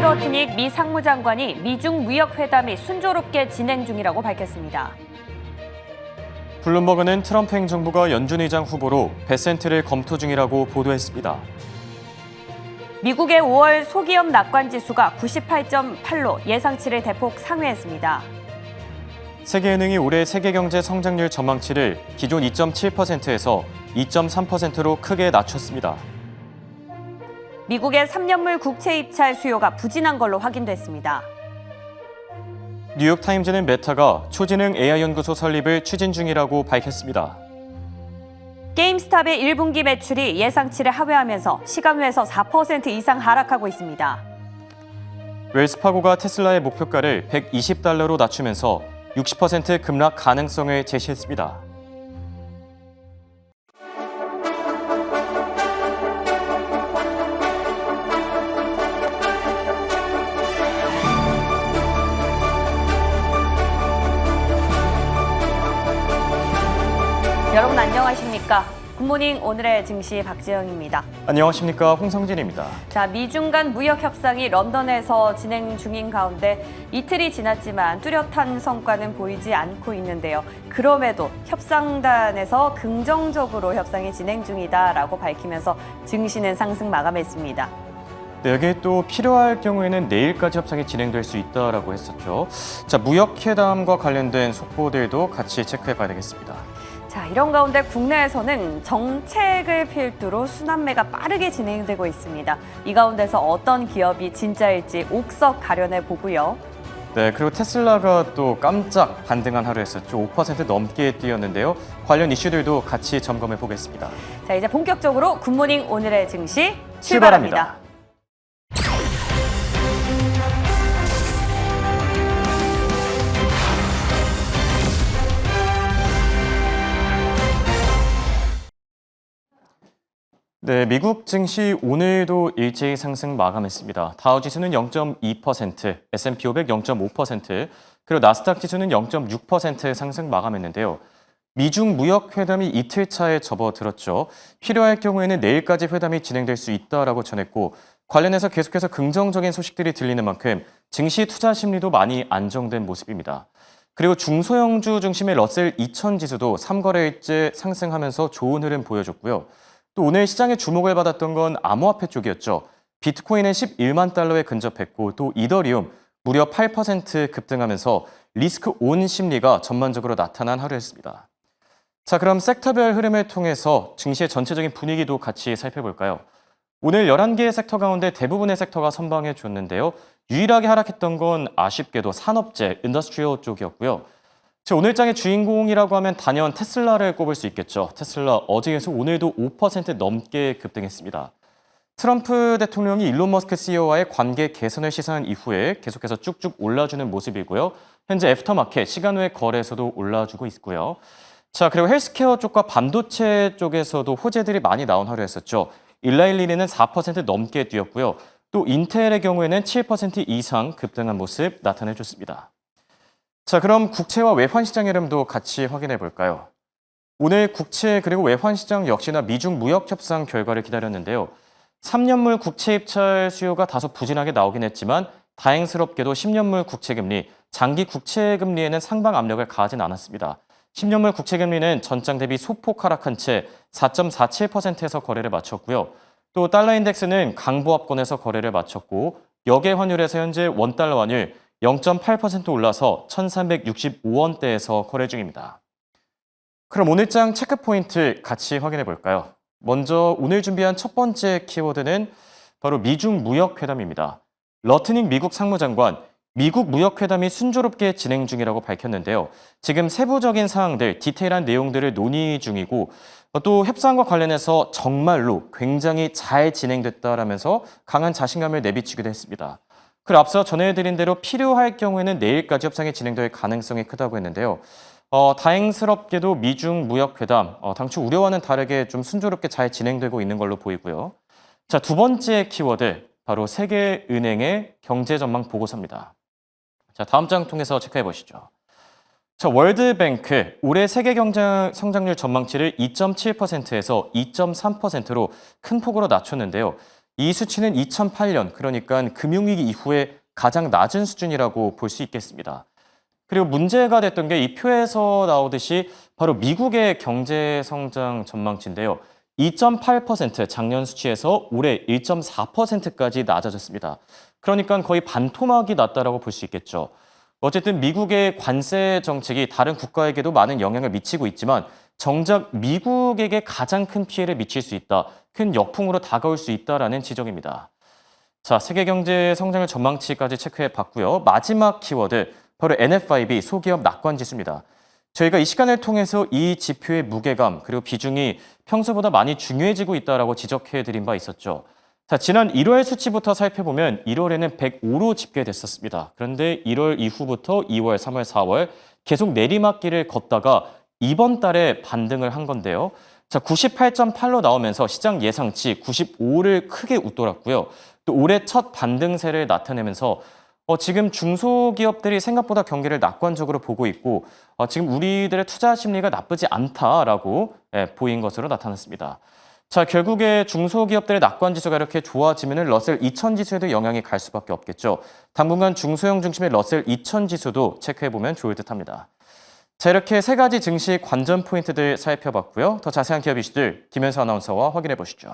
러트닉 미 상무장관이 미중 무역 회담이 순조롭게 진행 중이라고 밝혔습니다. 블룸버그는 트럼프 행정부가 연준 의장 후보로 베센트를 검토 중이라고 보도했습니다. 미국의 5월 소기업 낙관 지수가 98.8로 예상치를 대폭 상회했습니다. 세계은행이 올해 세계 경제 성장률 전망치를 기존 2.7%에서 2.3%로 크게 낮췄습니다. 미국의 3년물 국채 입찰 수요가 부진한 걸로 확인됐습니다. 뉴욕타임즈는 메타가 초지능 AI 연구소 설립을 추진 중이라고 밝혔습니다. 게임스탑의 1분기 매출이 예상치를 하회하면서 시간외에서 4% 이상 하락하고 있습니다. 웰스파고가 테슬라의 목표가를 $120로 낮추면서 60% 급락 가능성을 제시했습니다. 여러분 안녕하십니까? 굿모닝 오늘의 증시 박지영입니다. 안녕하십니까? 홍성진입니다. 자, 미중 간 무역 협상이 런던에서 진행 중인 가운데 이틀이 지났지만 뚜렷한 성과는 보이지 않고 있는데요. 그럼에도 협상단에서 긍정적으로 협상이 진행 중이다라고 밝히면서 증시는 상승 마감했습니다. 네, 여기에 또 필요할 경우에는 내일까지 협상이 진행될 수 있다라고 했었죠. 자, 무역 회담과 관련된 속보들도 같이 체크해 봐야 되겠습니다. 자, 이런 가운데 국내에서는 정책을 필두로 순환매가 빠르게 진행되고 있습니다. 이 가운데서 어떤 기업이 진짜일지 옥석 가려내 보고요. 네, 그리고 테슬라가 또 깜짝 반등한 하루였었죠. 5% 넘게 뛰었는데요. 관련 이슈들도 같이 점검해 보겠습니다. 자, 이제 본격적으로 굿모닝 오늘의 증시 출발합니다. 네, 미국 증시 오늘도 일제히 상승 마감했습니다. 다우 지수는 0.2%, S&P 500 0.5%, 그리고 나스닥 지수는 0.6% 상승 마감했는데요. 미중 무역 회담이 이틀 차에 접어들었죠. 필요할 경우에는 내일까지 회담이 진행될 수 있다라고 전했고 관련해서 계속해서 긍정적인 소식들이 들리는 만큼 증시 투자 심리도 많이 안정된 모습입니다. 그리고 중소형주 중심의 러셀 2000 지수도 3거래일째 상승하면서 좋은 흐름 보여줬고요. 또 오늘 시장의 주목을 받았던 건 암호화폐 쪽이었죠. 비트코인은 11만 달러에 근접했고 또 이더리움 무려 8% 급등하면서 리스크 온 심리가 전반적으로 나타난 하루였습니다. 자, 그럼 섹터별 흐름을 통해서 증시의 전체적인 분위기도 같이 살펴볼까요? 오늘 11개의 섹터 가운데 대부분의 섹터가 선방해 줬는데요. 유일하게 하락했던 건 아쉽게도 산업재, 인더스트리얼 쪽이었고요. 오늘장의 주인공이라고 하면 단연 테슬라를 꼽을 수 있겠죠. 테슬라 어제에서 오늘도 5% 넘게 급등했습니다. 트럼프 대통령이 일론 머스크 CEO와의 관계 개선을 시사한 이후에 계속해서 쭉쭉 올라주는 모습이고요. 현재 애프터마켓 시간 외 거래소도 올라주고 있고요. 자, 그리고 헬스케어 쪽과 반도체 쪽에서도 호재들이 많이 나온 하루였었죠. 일라일리는 4% 넘게 뛰었고요. 또 인텔의 경우에는 7% 이상 급등한 모습 나타내줬습니다. 자, 그럼 국채와 외환시장 흐름도 같이 확인해 볼까요? 오늘 국채 그리고 외환시장 역시나 미중 무역 협상 결과를 기다렸는데요. 3년물 국채 입찰 수요가 다소 부진하게 나오긴 했지만 다행스럽게도 10년물 국채금리, 장기 국채금리에는 상방 압력을 가하진 않았습니다. 10년물 국채금리는 전장 대비 소폭 하락한 채 4.47%에서 거래를 마쳤고요. 또 달러 인덱스는 강보합권에서 거래를 마쳤고 역외 환율에서 현재 원달러 환율 0.8% 올라서 1,365원대에서 거래 중입니다. 그럼 오늘장 체크포인트 같이 확인해 볼까요? 먼저 오늘 준비한 첫 번째 키워드는 바로 미중 무역회담입니다. 러트닉 미국 상무장관, 미국 무역회담이 순조롭게 진행 중이라고 밝혔는데요. 지금 세부적인 사항들, 디테일한 내용들을 논의 중이고 또 협상과 관련해서 정말로 굉장히 잘 진행됐다라면서 강한 자신감을 내비치기도 했습니다. 그리고 앞서 전해드린 대로 필요할 경우에는 내일까지 협상이 진행될 가능성이 크다고 했는데요. 다행스럽게도 미중 무역회담, 당초 우려와는 다르게 좀 순조롭게 잘 진행되고 있는 걸로 보이고요. 자, 두 번째 키워드, 바로 세계은행의 경제 전망 보고서입니다. 자, 다음 장 통해서 체크해 보시죠. 자, 월드뱅크 올해 세계 경제 성장률 전망치를 2.7%에서 2.3%로 큰 폭으로 낮췄는데요. 이 수치는 2008년, 그러니까 금융위기 이후에 가장 낮은 수준이라고 볼 수 있겠습니다. 그리고 문제가 됐던 게 이 표에서 나오듯이 바로 미국의 경제 성장 전망치인데요. 2.8% 작년 수치에서 올해 1.4%까지 낮아졌습니다. 그러니까 거의 반토막이 났다라고 볼 수 있겠죠. 어쨌든 미국의 관세 정책이 다른 국가에게도 많은 영향을 미치고 있지만 정작 미국에게 가장 큰 피해를 미칠 수 있다, 큰 역풍으로 다가올 수 있다라는 지적입니다. 자, 세계 경제 성장률 전망치까지 체크해 봤고요. 마지막 키워드, 바로 NFIB 소기업 낙관 지수입니다. 저희가 이 시간을 통해서 이 지표의 무게감 그리고 비중이 평소보다 많이 중요해지고 있다라고 지적해 드린 바 있었죠. 자, 지난 1월 수치부터 살펴보면 1월에는 105로 집계됐었습니다. 그런데 1월 이후부터 2월, 3월, 4월 계속 내리막길을 걷다가 이번 달에 반등을 한 건데요. 자, 98.8로 나오면서 시장 예상치 95를 크게 웃돌았고요. 또 올해 첫 반등세를 나타내면서 지금 중소기업들이 생각보다 경기를 낙관적으로 보고 있고 지금 우리들의 투자 심리가 나쁘지 않다라고 보인 것으로 나타났습니다. 자, 결국에 중소기업들의 낙관 지수가 이렇게 좋아지면 러셀 2000 지수에도 영향이 갈 수밖에 없겠죠. 당분간 중소형 중심의 러셀 2000 지수도 체크해보면 좋을 듯합니다. 자, 이렇게 세 가지 증시 관전 포인트들 살펴봤고요. 더 자세한 기업 이슈들 김현수 아나운서와 확인해 보시죠.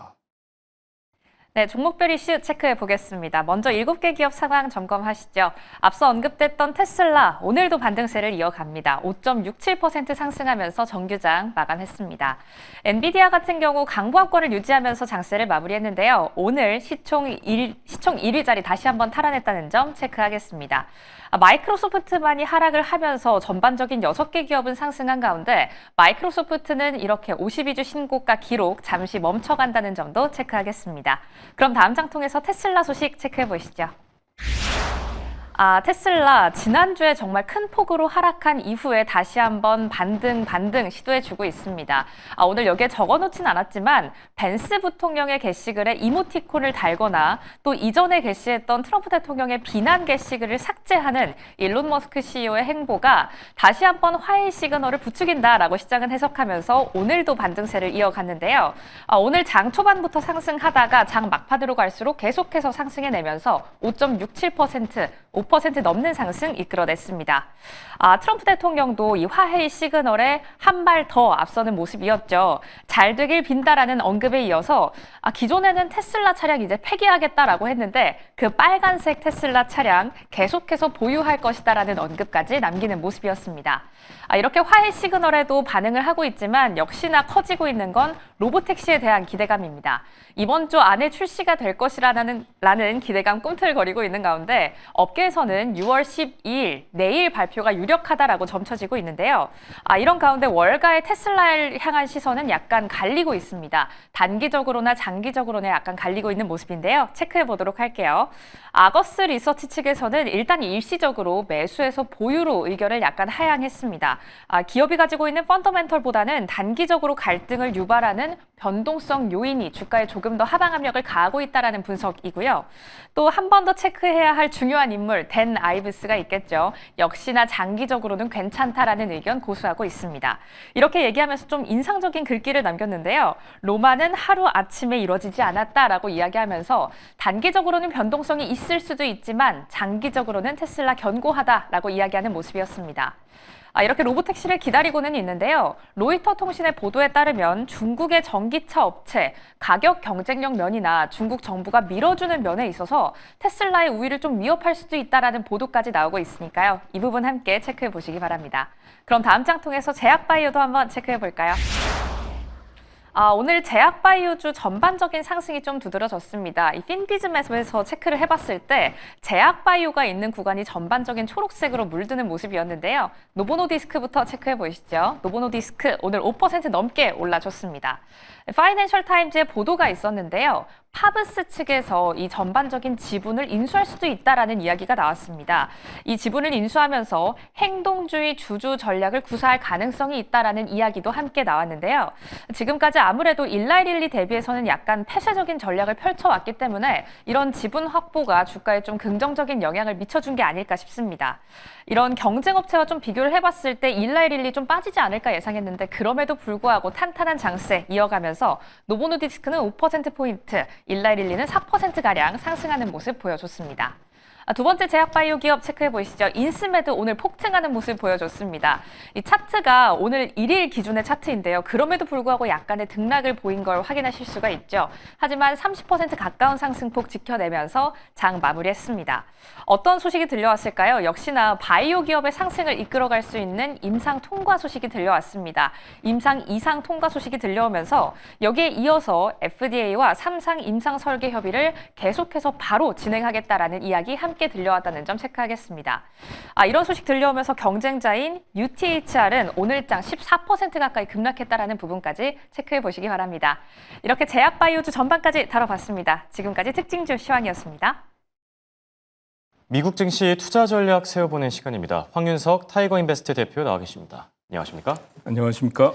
네, 종목별 이슈 체크해 보겠습니다. 먼저 7개 기업 상황 점검하시죠. 앞서 언급됐던 테슬라, 오늘도 반등세를 이어갑니다. 5.67% 상승하면서 정규장 마감했습니다. 엔비디아 같은 경우 강보합권을 유지하면서 장세를 마무리했는데요. 오늘 시총 1위 자리 다시 한번 탈환했다는 점 체크하겠습니다. 마이크로소프트만이 하락을 하면서 전반적인 6개 기업은 상승한 가운데 마이크로소프트는 이렇게 52주 신고가 기록 잠시 멈춰간다는 점도 체크하겠습니다. 그럼 다음 장 통해서 테슬라 소식 체크해 보시죠. 테슬라 지난주에 정말 큰 폭으로 하락한 이후에 다시 한번 반등 시도해주고 있습니다. 오늘 여기에 적어놓진 않았지만 벤스 부통령의 게시글에 이모티콘을 달거나 또 이전에 게시했던 트럼프 대통령의 비난 게시글을 삭제하는 일론 머스크 CEO의 행보가 다시 한번 화해 시그널을 부추긴다라고 시장은 해석하면서 오늘도 반등세를 이어갔는데요. 오늘 장 초반부터 상승하다가 장 막판으로 갈수록 계속해서 상승해내면서 5.67%, 5% 넘는 상승 이끌어냈습니다. 트럼프 대통령도 이 화해의 시그널에 한 발 더 앞서는 모습이었죠. 잘 되길 빈다라는 언급에 이어서 기존에는 테슬라 차량 이제 폐기하겠다라고 했는데 그 빨간색 테슬라 차량 계속해서 보유할 것이다라는 언급까지 남기는 모습이었습니다. 이렇게 화해 시그널에도 반응을 하고 있지만 역시나 커지고 있는 건 로보택시에 대한 기대감입니다. 이번 주 안에 출시가 될 것이라는 기대감 꿈틀거리고 있는 가운데 업계에서는 6월 12일 내일 발표가 유력하다라고 점쳐지고 있는데요. 이런 가운데 월가의 테슬라를 향한 시선은 약간 갈리고 있습니다. 단기적으로나 장기적으로나 약간 갈리고 있는 모습인데요. 체크해 보도록 할게요. 아거스 리서치 측에서는 일단 일시적으로 매수에서 보유로 의견을 약간 하향했습니다. 기업이 가지고 있는 펀더멘털보다는 단기적으로 갈등을 유발하는 변동성 요인이 주가에 조금 더 하방 압력을 가하고 있다는 분석이고요. 또 한 번 더 체크해야 할 중요한 인물 댄 아이브스가 있겠죠. 역시나 장기적으로는 괜찮다라는 의견 고수하고 있습니다. 이렇게 얘기하면서 좀 인상적인 글귀를 남겼는데요. 로마는 하루아침에 이루어지지 않았다라고 이야기하면서 단기적으로는 변동성이 있을 수도 있지만 장기적으로는 테슬라 견고하다라고 이야기하는 모습이었습니다. 이렇게 로보택시를 기다리고는 있는데요. 로이터 통신의 보도에 따르면 중국의 전기차 업체, 가격 경쟁력 면이나 중국 정부가 밀어주는 면에 있어서 테슬라의 우위를 좀 위협할 수도 있다라는 보도까지 나오고 있으니까요. 이 부분 함께 체크해 보시기 바랍니다. 그럼 다음 장 통해서 제약바이오도 한번 체크해 볼까요? 오늘 제약바이오주 전반적인 상승이 좀 두드러졌습니다. 이 핀비즈맵에서 체크를 해봤을 때 제약바이오가 있는 구간이 전반적인 초록색으로 물드는 모습이었는데요. 노보노디스크부터 체크해 보시죠. 노보노디스크 오늘 5% 넘게 올라줬습니다. 파이낸셜 타임즈의 보도가 있었는데요. 파브스 측에서 이 전반적인 지분을 인수할 수도 있다라는 이야기가 나왔습니다. 이 지분을 인수하면서 행동주의 주주 전략을 구사할 가능성이 있다라는 이야기도 함께 나왔는데요. 지금까지 아무래도 일라이릴리 대비해서는 약간 폐쇄적인 전략을 펼쳐왔기 때문에 이런 지분 확보가 주가에 좀 긍정적인 영향을 미쳐준 게 아닐까 싶습니다. 이런 경쟁업체와 좀 비교를 해봤을 때 일라이릴리 좀 빠지지 않을까 예상했는데 그럼에도 불구하고 탄탄한 장세 이어가면서 노보노디스크는 5%포인트, 일라일릴리는 4%가량 상승하는 모습 보여줬습니다. 두 번째 제약바이오 기업 체크해 보시죠. 인스메드 오늘 폭증하는 모습 보여줬습니다. 이 차트가 오늘 1일 기준의 차트인데요. 그럼에도 불구하고 약간의 등락을 보인 걸 확인하실 수가 있죠. 하지만 30% 가까운 상승폭 지켜내면서 장 마무리했습니다. 어떤 소식이 들려왔을까요? 역시나 바이오 기업의 상승을 이끌어갈 수 있는 임상 통과 소식이 들려왔습니다. 임상 2상 통과 소식이 들려오면서 여기에 이어서 FDA와 3상 임상 설계 협의를 계속해서 바로 진행하겠다라는 이야기 함께 들려왔다는 점 체크하겠습니다. 이런 소식 들려오면서 경쟁자인 UTHR은 오늘장 14% 가까이 급락했다라는 부분까지 체크해 보시기 바랍니다. 이렇게 제약바이오주 전반까지 다뤄봤습니다. 지금까지 특징주 시황이었습니다. 미국 증시 투자 전략 세워보는 시간입니다. 황윤석 타이거인베스트 대표 나와 계십니다. 안녕하십니까? 안녕하십니까?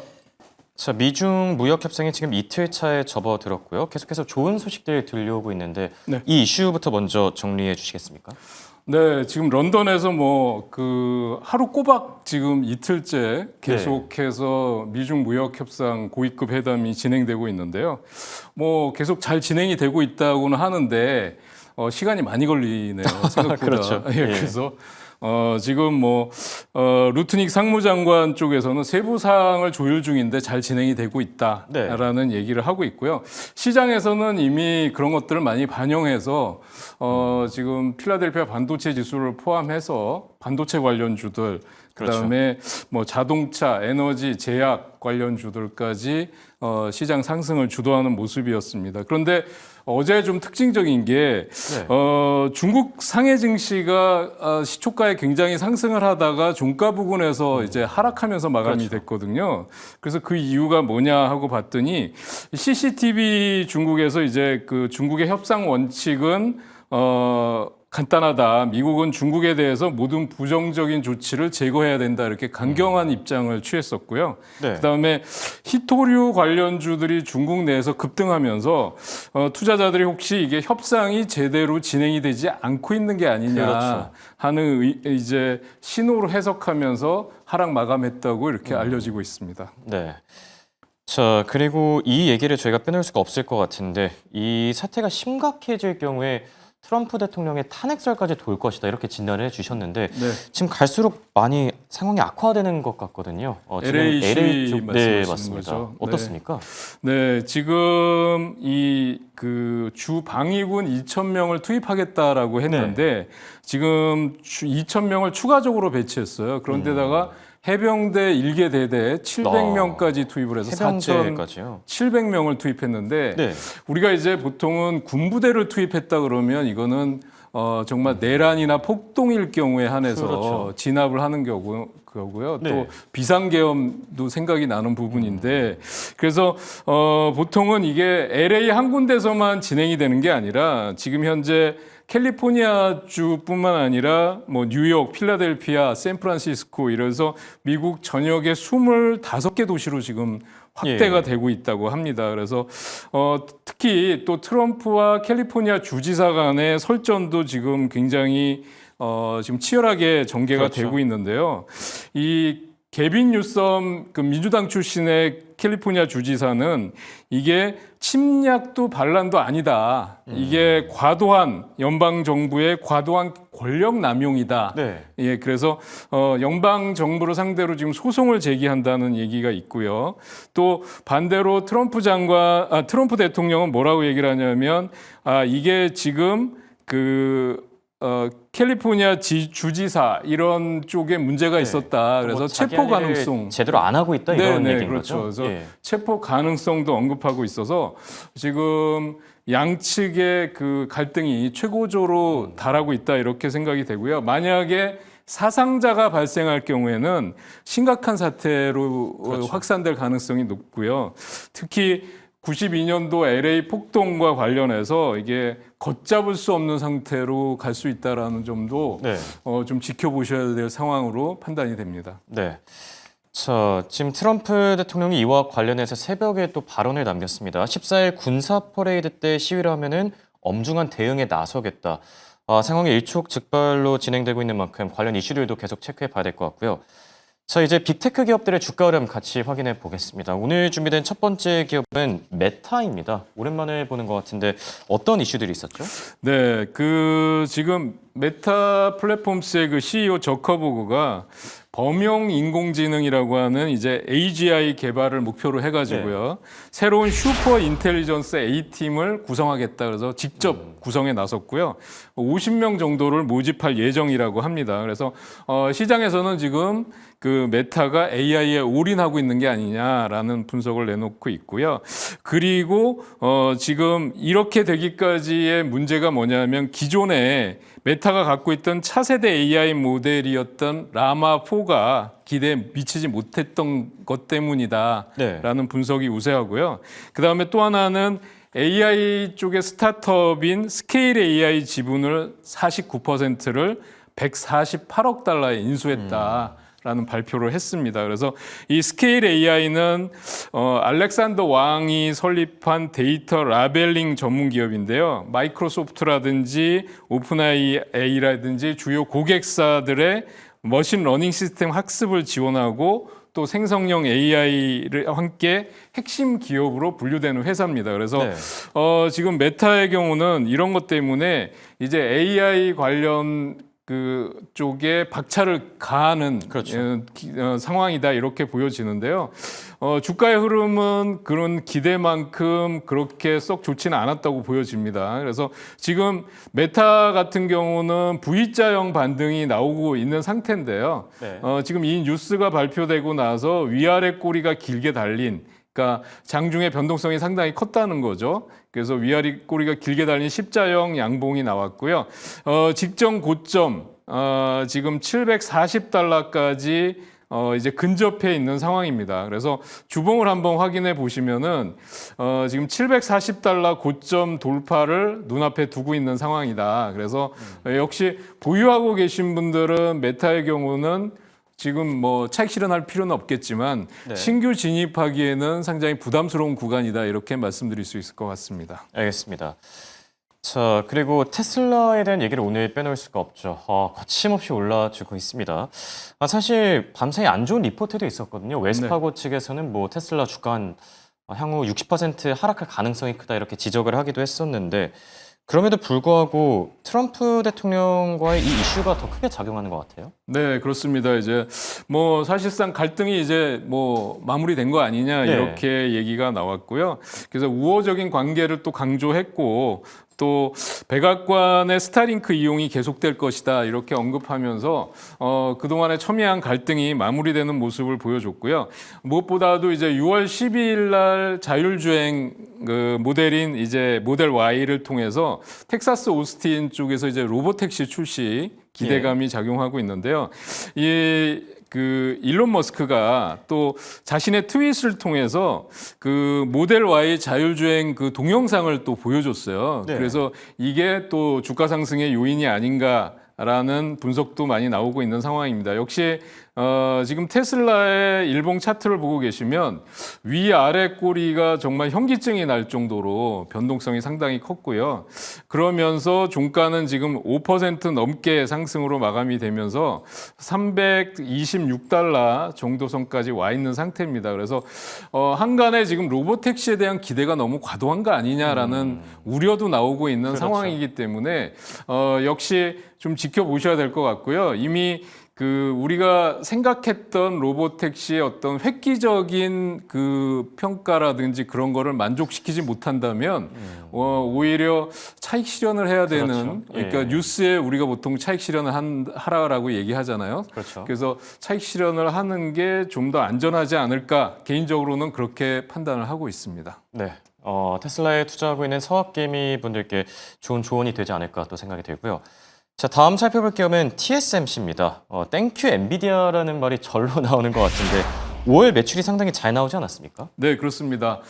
자, 미중 무역 협상이 지금 이틀 차에 접어들었고요. 계속해서 좋은 소식들 들려오고 있는데 네. 이 이슈부터 먼저 정리해 주시겠습니까? 네, 지금 런던에서 하루 꼬박 지금 이틀째 계속해서 미중 무역 협상 고위급 회담이 진행되고 있는데요. 계속 잘 진행이 되고 있다고는 하는데 시간이 많이 걸리네요. 생각보다. 그렇죠. 예, 그래서 지금 루트닉 상무장관 쪽에서는 세부 사항을 조율 중인데 잘 진행이 되고 있다라는 얘기를 하고 있고요. 시장에서는 이미 그런 것들을 많이 반영해서 지금 필라델피아 반도체 지수를 포함해서 반도체 관련주들 그다음에 자동차, 에너지, 제약 관련주들까지 시장 상승을 주도하는 모습이었습니다. 그런데 어제 좀 특징적인 게 중국 상해 증시가 시초가에 굉장히 상승을 하다가 종가 부근에서 이제 하락하면서 마감이 됐거든요. 그래서 그 이유가 뭐냐 하고 봤더니 CCTV 중국에서 이제 그 중국의 협상 원칙은 간단하다. 미국은 중국에 대해서 모든 부정적인 조치를 제거해야 된다. 이렇게 강경한 입장을 취했었고요. 그다음에 히토류 관련주들이 중국 내에서 급등하면서 투자자들이 혹시 이게 협상이 제대로 진행이 되지 않고 있는 게 아니냐 하는 이제 신호로 해석하면서 하락 마감했다고 이렇게 알려지고 있습니다. 네. 자, 그리고 이 얘기를 저희가 빼놓을 수가 없을 것 같은데 이 사태가 심각해질 경우에 트럼프 대통령의 탄핵설까지 돌 것이다 이렇게 진단을 해주셨는데 지금 갈수록 많이 상황이 악화되는 것 같거든요. LA 쪽 네, 말씀하시는 맞습니다. 거죠. 어떻습니까? 네, 지금 주 방위군 2,000명을 투입하겠다라고 했는데 지금 2,000명을 추가적으로 배치했어요. 그런데다가 해병대 1개 대대에 700명까지 투입을 해서 4,700명을 투입했는데 우리가 이제 보통은 군부대를 투입했다 그러면 이거는 정말 내란이나 폭동일 경우에 한해서 진압을 하는 거고요. 또 비상계엄도 생각이 나는 부분인데 그래서 보통은 이게 LA 한 군데서만 진행이 되는 게 아니라 지금 현재 캘리포니아주뿐만 아니라 뉴욕, 필라델피아, 샌프란시스코 이래서 미국 전역의 25개 도시로 지금 확대가 되고 있다고 합니다. 그래서 특히 또 트럼프와 캘리포니아 주지사 간의 설전도 지금 굉장히 지금 치열하게 전개가 되고 있는데요. 이 게빈 뉴섬 그 민주당 출신의 캘리포니아 주지사는 이게 침략도 반란도 아니다. 이게 과도한 연방 정부의 과도한 권력 남용이다. 예, 그래서 연방 정부를 상대로 지금 소송을 제기한다는 얘기가 있고요. 또 반대로 트럼프 대통령은 뭐라고 얘기를 하냐면 이게 지금 캘리포니아 주지사 이런 쪽에 문제가 있었다. 그래서 체포 가능성 제대로 안 하고 있다 이런 얘기인 그렇죠. 거죠. 그래서 체포 가능성도 언급하고 있어서 지금 양측의 그 갈등이 최고조로 달하고 있다 이렇게 생각이 되고요. 만약에 사상자가 발생할 경우에는 심각한 사태로 확산될 가능성이 높고요. 특히 92년도 LA 폭동과 관련해서 이게 걷잡을 수 없는 상태로 갈 수 있다라는 점도 좀 지켜보셔야 될 상황으로 판단이 됩니다. 네. 자, 지금 트럼프 대통령이 이와 관련해서 새벽에 또 발언을 남겼습니다. 14일 군사 퍼레이드 때 시위를 하면은 엄중한 대응에 나서겠다. 상황이 일촉즉발로 진행되고 있는 만큼 관련 이슈들도 계속 체크해 봐야 될 것 같고요. 자, 이제 빅테크 기업들의 주가 흐름 같이 확인해 보겠습니다. 오늘 준비된 첫 번째 기업은 메타입니다. 오랜만에 보는 것 같은데 어떤 이슈들이 있었죠? 네, 지금 메타 플랫폼스의 그 CEO 저커버그가 범용 인공지능이라고 하는 이제 AGI 개발을 목표로 해가지고요. 새로운 슈퍼 인텔리전스 A팀을 구성하겠다 그래서 직접 구성에 나섰고요. 50명 정도를 모집할 예정이라고 합니다. 그래서 시장에서는 지금 그 메타가 AI에 올인하고 있는 게 아니냐라는 분석을 내놓고 있고요. 그리고 지금 이렇게 되기까지의 문제가 뭐냐면 기존에 메타가 갖고 있던 차세대 AI 모델이었던 라마4가 기대에 미치지 못했던 것 때문이다라는 분석이 우세하고요. 그다음에 또 하나는 AI 쪽의 스타트업인 스케일 AI 지분을 49%를 148억 달러에 인수했다. 라는 발표를 했습니다. 그래서 이 스케일 AI는 알렉산더 왕이 설립한 데이터 라벨링 전문 기업인데요. 마이크로소프트라든지 오픈AI라든지 주요 고객사들의 머신러닝 시스템 학습을 지원하고 또 생성형 AI를 함께 핵심 기업으로 분류되는 회사입니다. 그래서 지금 메타의 경우는 이런 것 때문에 이제 AI 관련 그 쪽에 박차를 가하는 상황이다 이렇게 보여지는데요. 주가의 흐름은 그런 기대만큼 그렇게 썩 좋지는 않았다고 보여집니다. 그래서 지금 메타 같은 경우는 V자형 반등이 나오고 있는 상태인데요. 지금 이 뉴스가 발표되고 나서 위아래 꼬리가 길게 달린 그러니까 장중의 변동성이 상당히 컸다는 거죠. 그래서 위아래 꼬리가 길게 달린 십자형 양봉이 나왔고요. 직전 고점 지금 740달러까지 이제 근접해 있는 상황입니다. 그래서 주봉을 한번 확인해 보시면은 지금 740달러 고점 돌파를 눈앞에 두고 있는 상황이다. 그래서 역시 보유하고 계신 분들은 메타의 경우는 지금 뭐 차익 실현할 필요는 없겠지만 신규 진입하기에는 상당히 부담스러운 구간이다 이렇게 말씀드릴 수 있을 것 같습니다. 알겠습니다. 자, 그리고 테슬라에 대한 얘기를 오늘 빼놓을 수가 없죠. 거침없이 올라주고 있습니다. 사실 밤사이 안 좋은 리포트도 있었거든요. 웰스파고 측에서는 뭐 테슬라 주가 향후 60% 하락할 가능성이 크다 이렇게 지적을 하기도 했었는데 그럼에도 불구하고 트럼프 대통령과의 이 이슈가 더 크게 작용하는 것 같아요. 네, 그렇습니다. 이제 뭐 사실상 갈등이 이제 뭐 마무리된 거 아니냐 이렇게 얘기가 나왔고요. 그래서 우호적인 관계를 또 강조했고 또 백악관의 스타링크 이용이 계속될 것이다 이렇게 언급하면서 그동안의 첨예한 갈등이 마무리되는 모습을 보여줬고요. 무엇보다도 이제 6월 12일 날 자율주행 그 모델인 이제 모델 Y를 통해서 텍사스 오스틴 쪽에서 이제 로보택시 출시 기대감이 작용하고 있는데요. 그 일론 머스크가 또 자신의 트윗을 통해서 그 모델 Y 자율주행 그 동영상을 또 보여줬어요. 그래서 이게 또 주가 상승의 요인이 아닌가라는 분석도 많이 나오고 있는 상황입니다. 역시 지금 테슬라의 일봉 차트를 보고 계시면 위아래 꼬리가 정말 현기증이 날 정도로 변동성이 상당히 컸고요. 그러면서 종가는 지금 5% 넘게 상승으로 마감이 되면서 326달러 정도 선까지 와 있는 상태입니다. 그래서 한간에 지금 로보택시에 대한 기대가 너무 과도한 거 아니냐라는 우려도 나오고 있는 상황이기 때문에 역시 좀 지켜보셔야 될 것 같고요. 이미 그 우리가 생각했던 로보택시의 어떤 획기적인 그 평가라든지 그런 거를 만족시키지 못한다면 오히려 차익 실현을 해야 되는 그러니까 뉴스에 우리가 보통 차익 실현을 하라고 얘기하잖아요. 그래서 차익 실현을 하는 게 좀 더 안전하지 않을까 개인적으로는 그렇게 판단을 하고 있습니다. 네. 테슬라에 투자하고 있는 서학개미 분들께 좋은 조언이 되지 않을까 또 생각이 들고요. 자, 다음 살펴볼 기업은 TSMC입니다. 땡큐 엔비디아라는 말이 절로 나오는 것 같은데 5월 매출이 상당히 잘 나오지 않았습니까? 네, 그렇습니다.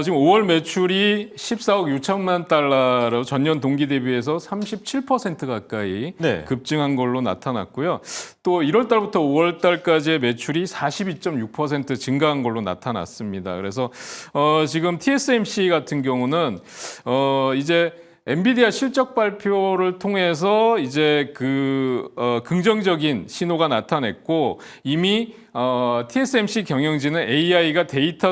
지금 5월 매출이 14억 6천만 달러로 전년 동기 대비해서 37% 가까이 급증한 걸로 나타났고요. 또 1월 달부터 5월 달까지의 매출이 42.6% 증가한 걸로 나타났습니다. 그래서 지금 TSMC 같은 경우는 이제 엔비디아 실적 발표를 통해서 이제 긍정적인 신호가 나타냈고 이미 TSMC 경영진은 AI가 데이터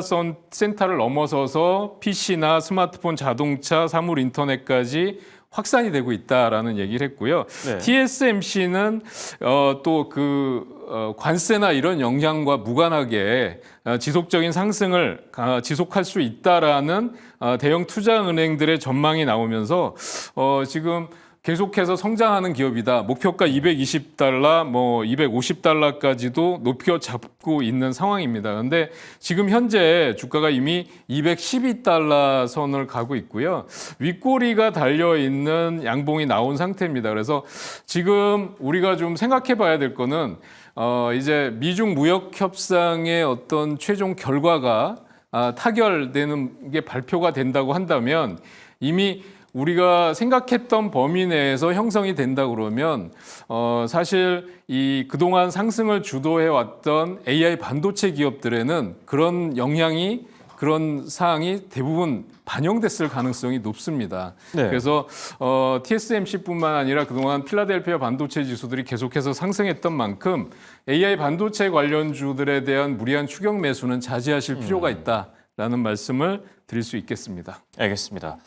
센터를 넘어서서 PC나 스마트폰, 자동차, 사물 인터넷까지 확산이 되고 있다라는 얘기를 했고요. 네. TSMC는 또 관세나 이런 영향과 무관하게 지속적인 상승을 지속할 수 있다라는 대형 투자은행들의 전망이 나오면서 지금 계속해서 성장하는 기업이다. 목표가 $220, 뭐 $250까지도 높여 잡고 있는 상황입니다. 그런데 지금 현재 주가가 이미 $212 선을 가고 있고요. 윗꼬리가 달려 있는 양봉이 나온 상태입니다. 그래서 지금 우리가 좀 생각해 봐야 될 거는 이제 미중 무역 협상의 어떤 최종 결과가 타결되는 게 발표가 된다고 한다면 이미 우리가 생각했던 범위 내에서 형성이 된다 그러면 사실 이 그동안 상승을 주도해 왔던 AI 반도체 기업들에는 그런 사항이 대부분 반영됐을 가능성이 높습니다. 네. 그래서 TSMC뿐만 아니라 그동안 필라델피아 반도체 지수들이 계속해서 상승했던 만큼 AI 반도체 관련주들에 대한 무리한 추격 매수는 자제하실 필요가 있다라는 말씀을 드릴 수 있겠습니다. 알겠습니다.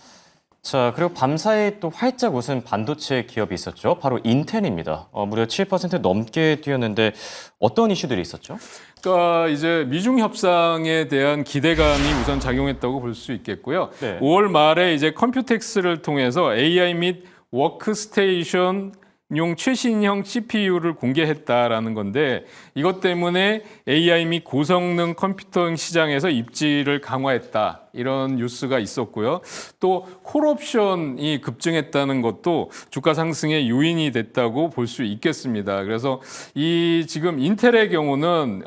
자, 그리고 밤사이 또 활짝 웃은 반도체 기업이 있었죠. 바로 인텔입니다. 무려 7% 넘게 뛰었는데 어떤 이슈들이 있었죠? 그러니까 이제 미중 협상에 대한 기대감이 우선 작용했다고 볼 수 있겠고요. 네. 5월 말에 이제 컴퓨텍스를 통해서 AI 및 워크스테이션 용 최신형 CPU를 공개했다라는 건데 이것 때문에 AI 및 고성능 컴퓨터용 시장에서 입지를 강화했다. 이런 뉴스가 있었고요. 또 콜옵션이 급증했다는 것도 주가 상승의 요인이 됐다고 볼 수 있겠습니다. 그래서 이 지금 인텔의 경우는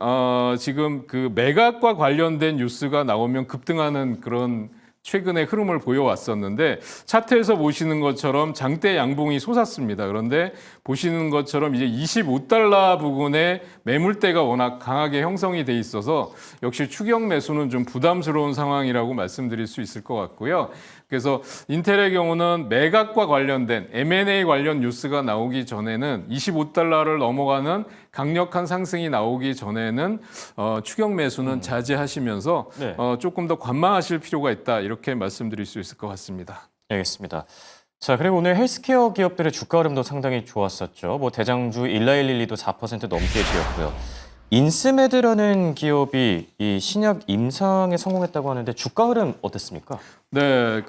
지금 그 매각과 관련된 뉴스가 나오면 급등하는 그런 최근의 흐름을 보여왔었는데 차트에서 보시는 것처럼 장대 양봉이 솟았습니다. 그런데 보시는 것처럼 이제 $25 부근에 매물대가 워낙 강하게 형성이 돼 있어서 역시 추격 매수는 좀 부담스러운 상황이라고 말씀드릴 수 있을 것 같고요. 그래서 인텔의 경우는 매각과 관련된 M&A 관련 뉴스가 나오기 전에는 $25를 넘어가는 강력한 상승이 나오기 전에는 추격 매수는 자제하시면서 네. 조금 더 관망하실 필요가 있다 이렇게 말씀드릴 수 있을 것 같습니다. 알겠습니다. 자, 그리고 오늘 헬스케어 기업들의 주가 흐름도 상당히 좋았었죠. 뭐 대장주 일라일릴리도 4% 넘게 뛰었고요. 인스메드라는 기업이 이 신약 임상에 성공했다고 하는데 주가 흐름 어땠습니까? 네,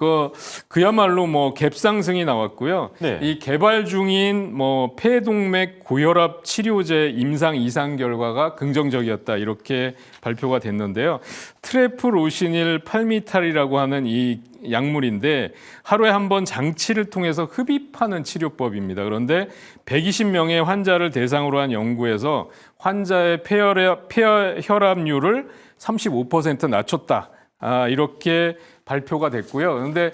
그야말로 뭐 갭상승이 나왔고요. 네. 이 개발 중인 뭐 폐동맥 고혈압 치료제 임상 이상 결과가 긍정적이었다 이렇게 발표가 됐는데요. 트레프로시닐 팔미탈이라고 하는 이 약물인데 하루에 한 번 장치를 통해서 흡입하는 치료법입니다. 그런데 120명의 환자를 대상으로 한 연구에서 환자의 폐혈압률을 35% 낮췄다. 이렇게 발표가 됐고요. 그런데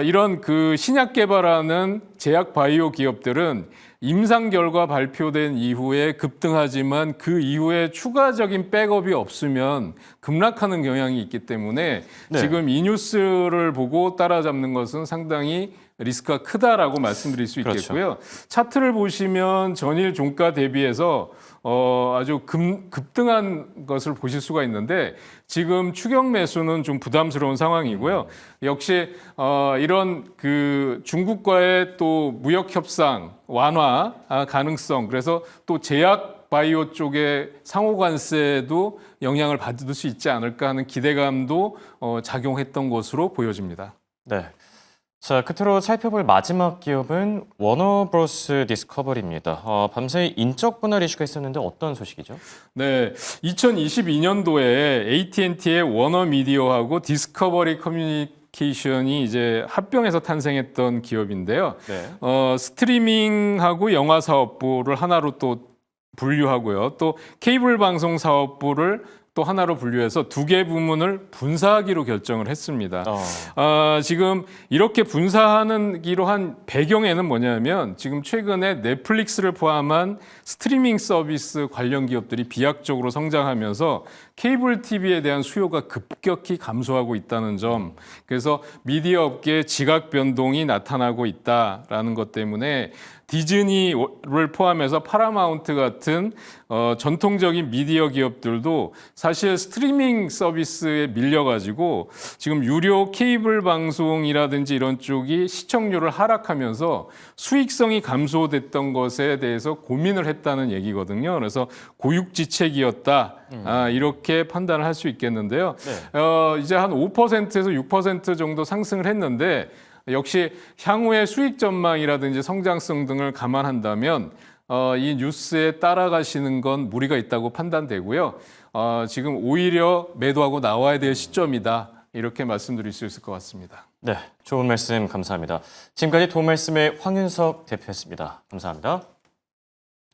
이런 그 신약 개발하는 제약 바이오 기업들은 임상 결과 발표된 이후에 급등하지만 그 이후에 추가적인 백업이 없으면 급락하는 경향이 있기 때문에 네. 지금 이 뉴스를 보고 따라잡는 것은 상당히 리스크가 크다라고 말씀드릴 수 있겠고요. 차트를 보시면 전일 종가 대비해서 아주 급등한 것을 보실 수가 있는데 지금 추격 매수는 좀 부담스러운 상황이고요. 역시 이런 그 중국과의 또 무역 협상 완화 가능성 그래서 또 제약 바이오 쪽의 상호 관세도 영향을 받을 수 있지 않을까 하는 기대감도 작용했던 것으로 보여집니다. 네. 자, 끝으로 살펴볼 마지막 기업은 워너브로스 디스커버리입니다. 밤새 인적 분할 이슈가 있었는데 어떤 소식이죠? 네, 2022년도에 AT&T의 워너미디어하고 디스커버리 커뮤니케이션이 이제 합병해서 탄생했던 기업인데요. 네. 스트리밍하고 영화 사업부를 하나로 또 분류하고요. 또 케이블 방송 사업부를 또 하나로 분류해서 두 개 부문을 분사하기로 결정을 했습니다. 지금 이렇게 분사하기로 한 배경에는 뭐냐면 지금 최근에 넷플릭스를 포함한 스트리밍 서비스 관련 기업들이 비약적으로 성장하면서 케이블 TV에 대한 수요가 급격히 감소하고 있다는 점, 그래서 미디어 업계에 지각 변동이 나타나고 있다라는 것 때문에 디즈니를 포함해서 파라마운트 같은 전통적인 미디어 기업들도 사실 스트리밍 서비스에 밀려가지고 지금 유료 케이블 방송이라든지 이런 쪽이 시청률을 하락하면서 수익성이 감소됐던 것에 대해서 고민을 했다는 얘기거든요. 그래서 고육지책이었다. 이렇게 판단을 할 수 있겠는데요. 이제 한 5%에서 6% 정도 상승을 했는데 역시 향후의 수익 전망이라든지 성장성 등을 감안한다면 이 뉴스에 따라가시는 건 무리가 있다고 판단되고요. 지금 오히려 매도하고 나와야 될 시점이다. 이렇게 말씀드릴 수 있을 것 같습니다. 네, 좋은 말씀 감사합니다. 지금까지 도움 말씀의 황윤석 대표였습니다. 감사합니다.